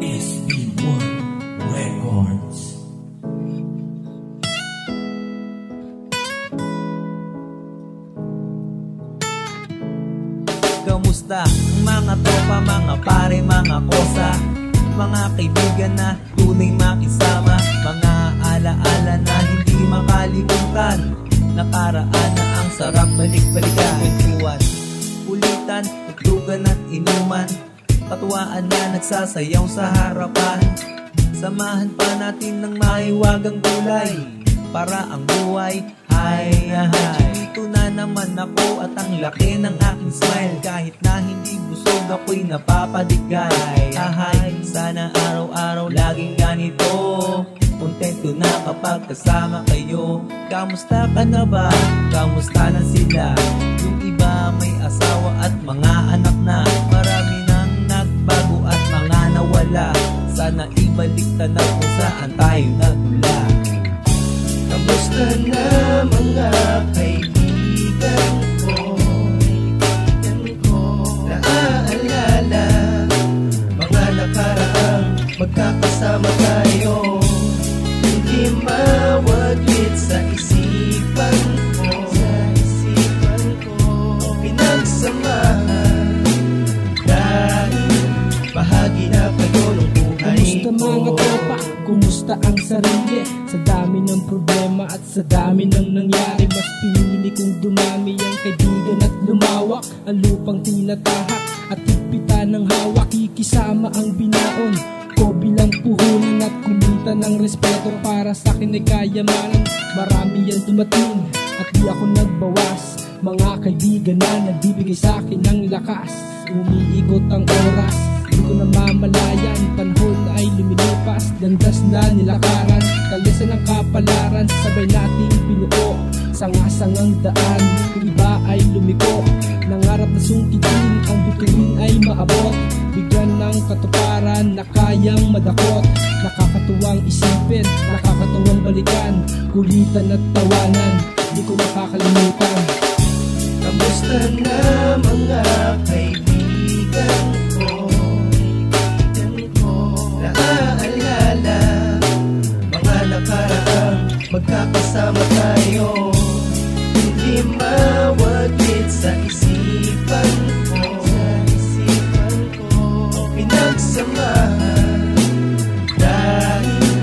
SB1 Records. Kamusta mga tropa, mga pare, mga kosa, mga kaibigan na tunay makisama, mga alaala na hindi makalimutan, nakaraan na ang sarap balik-balikan, kwentuhan, ulitan, tugtugan at inuman, katuwaan na nagsasayaw sa harapan. Samahan pa natin ng mahiwagang gulay para ang buhay ay dito na naman ako at ang laki ng aking smile. Kahit na hindi busog ako'y napapadigay. Sana araw-araw laging ganito, kontento na kapag kasama kayo. Kamusta ka na ba? Kamusta na sila? Yung iba may asawa at mga anak na. Marami nang nagbago at mga nawala. Sana ibalik tanaw kung saan tayo nagmula. Kamusta na mga kaibigan ko? Naaalala mga nakaraang magkakasama tayo. Hindi mawaglit sa isipan ko pinagsamahan dahil bahagi na kayo ng buhay ko. Kumusta mga tropa? Kumusta ang sarili? Sa dami ng problema at sa dami ng nangyari, mas pinili kong dumami ang kaibigan at lumawak ang lupang tinatahak at higpitan ng hawak. Kikisama ang binaon ko bilang puhunan at kumita ng respeto. Para sa akin ay kayamanan, marami yan dumating at di ako nagbawas. Mga kaibigan na nagbibigay sa akin ng lakas. Umiikot ang oras, di ko namamalayan, panahon ay lumilipas. Landas na nilakaran, kalisan ng kapalaran, sabay nating binuo sanga-sangang daan. Yung iba ay lumiko, nangarap na sungkitin, ang bituin ay maabot. Bigyan ng katuparan na kayang madakot. Nakakatuwang isipin, nakakatuwang balikan, kulitan at tawanan, di ko makakalimutan. Kamusta na mga kaibigan ko? Naaalala mga nakaraang magkakasama tayo. Hindi mawaglit sa isipan ko pinagsamahan dahil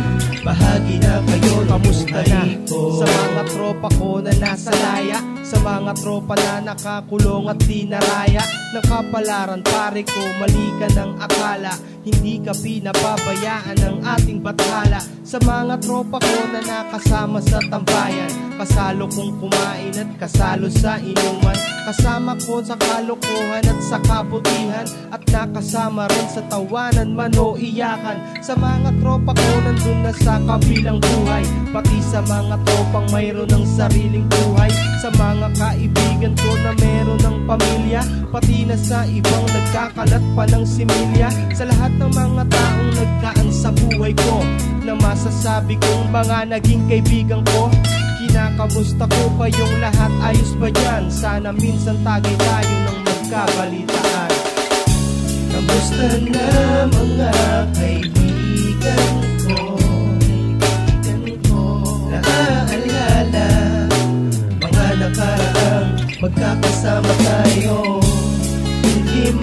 bahagi na kayo. Kamusta na sa mga tropa ko na nasa laya, sa mga tropa na nakakulong at dinaraya ng kapalaran? Pare ko, mali ka ng akala, hindi ka pinapabayaan ng ating bathala. Sa mga tropa ko na nakasama sa tambayan, kasalo kong kumain at kasalo sa inuman, kasama ko sa kalokohan at sa kabutihan, at nakasama rin sa tawanan man o iyakan. Sa mga tropa ko nandun na sa kabilang buhay, pati sa mga tropang mayroon ng sariling buhay. Sa mga kaibigan ko na meron ng pamilya, pati na sa ibang nagkakalat pa ng similya. Sa lahat ng mga taong nagdaan sa buhay ko, na masasabi kong mga naging kaibigan ko, kinakamusta ko kayong lahat? Ayos ba dyan? Sana minsan tagay tayo ng magkabalitaan. Kamusta na mga kaibigan ko? Naaalala mga nakaraang magkakasama tayo. Hindi